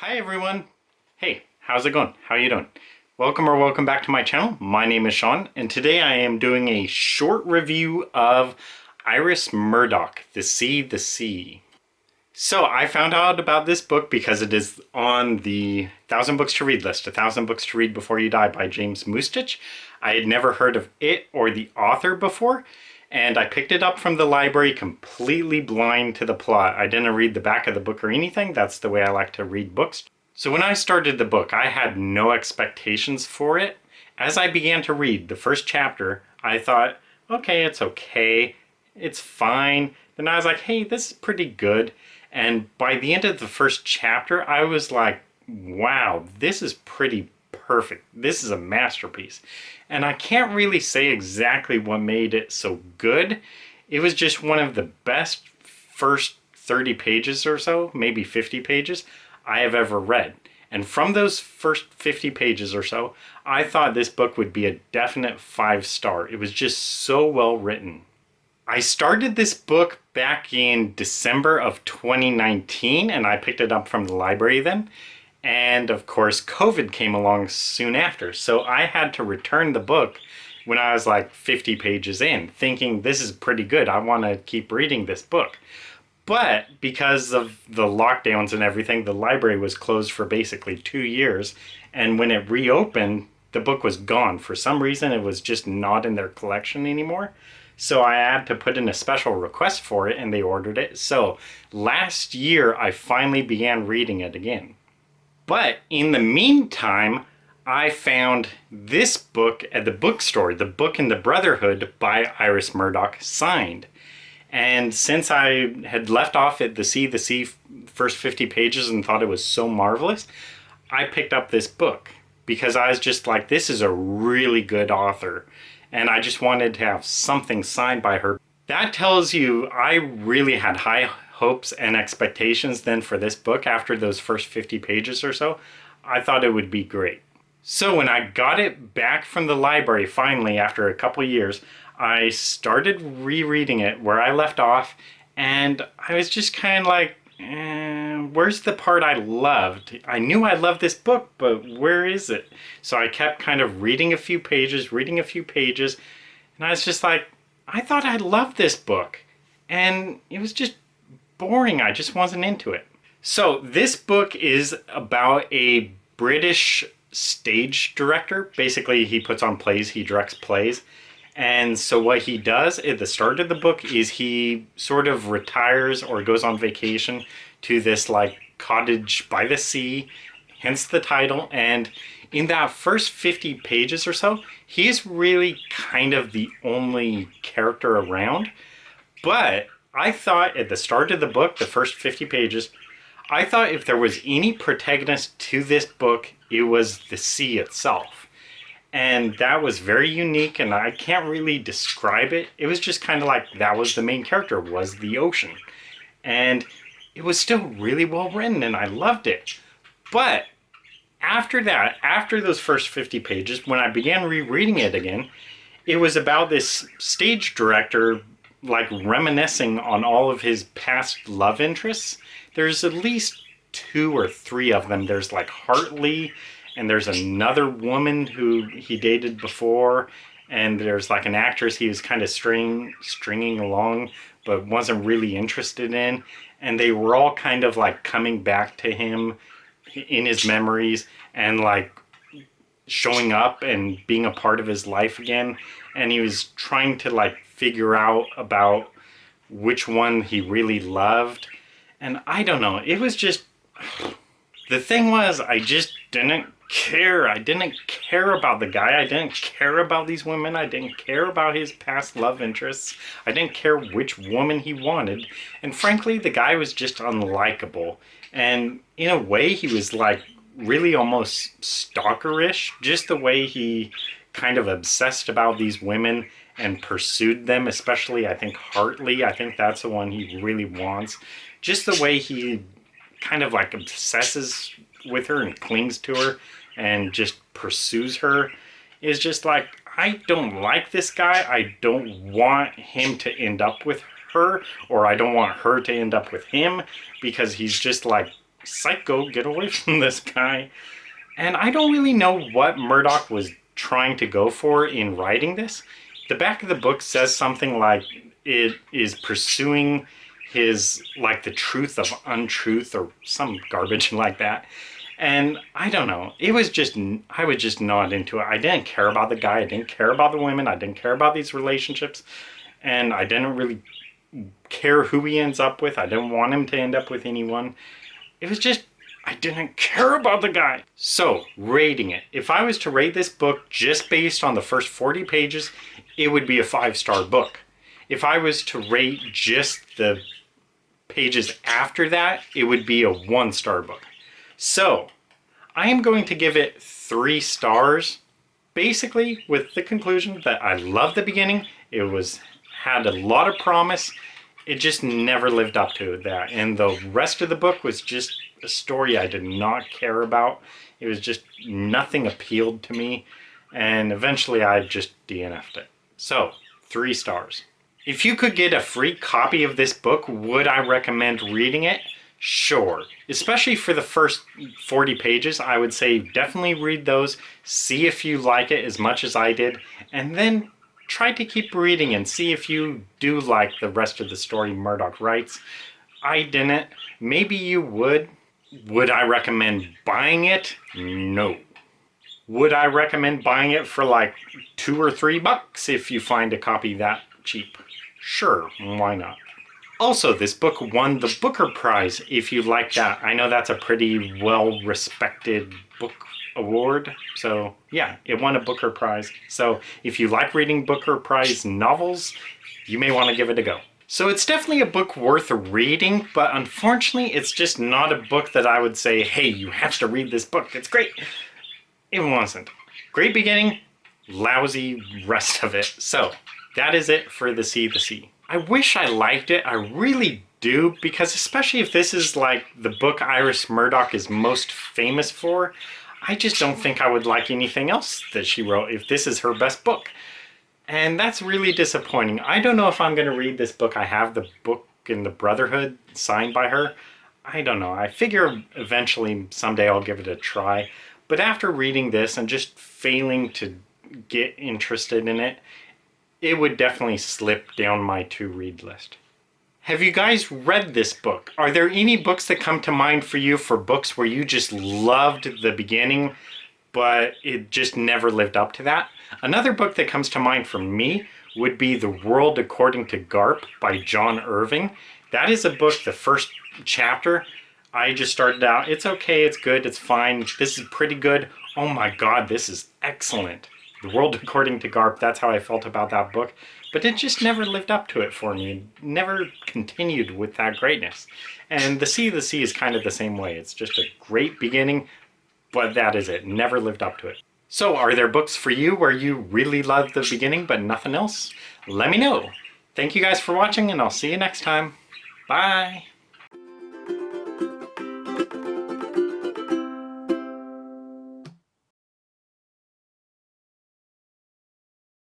Hi everyone! Hey, how's it going? How you doing? Welcome back to my channel. My name is Sean, and today I am doing a short review of Iris Murdoch, The Sea. So I found out about this book because it is on the 1,000 Books to Read list, 1,000 Books to Read Before You Die by James Murdoch. I had never heard of it or the author before, and I picked it up from the library completely blind to the plot. I didn't read the back of the book or anything. That's the way I like to read books. So when I started the book, I had no expectations for it. As I began to read the first chapter, I thought, okay, it's fine. Then I was like, hey, this is pretty good. And by the end of the first chapter, I was like, wow, this is pretty perfect. This is a masterpiece. And I can't really say exactly what made it so good. It was just one of the best first 30 pages or so, maybe 50 pages, I have ever read. And from those first 50 pages or so, I thought this book would be a definite 5-star. It was just so well written. I started this book back in December of 2019, and I picked it up from the library then. And of course, COVID came along soon after. So I had to return the book when I was like 50 pages in, thinking this is pretty good. I want to keep reading this book. But because of the lockdowns and everything, the library was closed for basically 2 years. And when it reopened, the book was gone. For some reason, it was just not in their collection anymore. So I had to put in a special request for it, and they ordered it. So last year, I finally began reading it again. But in the meantime, I found this book at the bookstore, The Book in the Brotherhood by Iris Murdoch, signed. And since I had left off at the sea first 50 pages and thought it was so marvelous, I picked up this book because I was just like, this is a really good author. And I just wanted to have something signed by her. That tells you I really had high hopes and expectations then for this book after those first 50 pages or so. I thought it would be great. So when I got it back from the library finally after a couple years, I started rereading it where I left off, and I was just kind of like, where's the part I loved? I knew I loved this book, but where is it? So I kept kind of reading a few pages, and I was just like, I thought I loved this book, and it was just boring. I just wasn't into it. So this book is about a British stage director. Basically, he puts on plays, he directs plays. And so what he does at the start of the book is he sort of retires or goes on vacation to this like cottage by the sea, hence the title. And in that first 50 pages or so, he's really kind of the only character around. But I thought at the start of the book, the first 50 pages, I thought if there was any protagonist to this book, it was the sea itself. And that was very unique, and I can't really describe it. It was just kind of like that was the main character, was the ocean. And it was still really well written, and I loved it. But after that, after those first 50 pages, when I began rereading it again, it was about this stage director like reminiscing on all of his past love interests. There's at least 2 or 3 of them. There's like Hartley, and there's another woman who he dated before, and there's like an actress he was kind of stringing along but wasn't really interested in, and they were all kind of like coming back to him in his memories and like showing up and being a part of his life again, and he was trying to like figure out about which one he really loved. And I don't know, it was just, the thing was, I just didn't care. I didn't care about the guy. I didn't care about these women. I didn't care about his past love interests. I didn't care which woman he wanted. And frankly, the guy was just unlikable. And in a way, he was like really almost stalkerish. Just the way he kind of obsessed about these women and pursued them, especially I think Hartley. I think that's the one he really wants. Just the way he kind of like obsesses with her and clings to her and just pursues her is just like, I don't like this guy. I don't want him to end up with her, or I don't want her to end up with him, because he's just like psycho, get away from this guy. And I don't really know what Murdoch was trying to go for in writing this. The back of the book says something like it is pursuing his, like, the truth of untruth or some garbage like that. And I don't know, it was just, I was just not into it. I didn't care about the guy, I didn't care about the women, I didn't care about these relationships, and I didn't really care who he ends up with. I didn't want him to end up with anyone. It was just, I didn't care about the guy. So, rating it. If I was to rate this book just based on the first 40 pages, it would be a 5-star book. If I was to rate just the pages after that, it would be a 1-star book. So, I am going to give it 3 stars, basically with the conclusion that I love the beginning. It had a lot of promise. It just never lived up to that. And the rest of the book was just a story I did not care about. It was just, nothing appealed to me. And eventually I just DNF'd it. So, 3 stars. If you could get a free copy of this book, would I recommend reading it? Sure. Especially for the first 40 pages, I would say definitely read those, see if you like it as much as I did, and then try to keep reading and see if you do like the rest of the story Murdoch writes. I didn't. Maybe you would. Would I recommend buying it? No. Would I recommend buying it for like $2 or $3 if you find a copy that cheap? Sure, why not? Also, this book won the Booker Prize, if you like that. I know that's a pretty well-respected book award. So, yeah, it won a Booker Prize. So, if you like reading Booker Prize novels, you may want to give it a go. So, it's definitely a book worth reading, but unfortunately, it's just not a book that I would say, hey, you have to read this book. It's great. It wasn't. Great beginning, lousy rest of it. So, that is it for The Sea. I wish I liked it, I really do, because especially if this is like the book Iris Murdoch is most famous for, I just don't think I would like anything else that she wrote if this is her best book. And that's really disappointing. I don't know if I'm going to read this book. I have the book in the Brotherhood signed by her. I don't know. I figure eventually someday I'll give it a try. But after reading this and just failing to get interested in it, it would definitely slip down my to-read list. Have you guys read this book? Are there any books that come to mind for you for books where you just loved the beginning, but it just never lived up to that? Another book that comes to mind for me would be The World According to Garp by John Irving. That is a book, the first chapter, I just started out, it's okay, it's good, it's fine, this is pretty good. Oh my god, this is excellent. The World According to Garp, that's how I felt about that book. But it just never lived up to it for me. It never continued with that greatness. And The Sea is kind of the same way. It's just a great beginning, but that is it. Never lived up to it. So, are there books for you where you really loved the beginning but nothing else? Let me know. Thank you guys for watching, and I'll see you next time. Bye!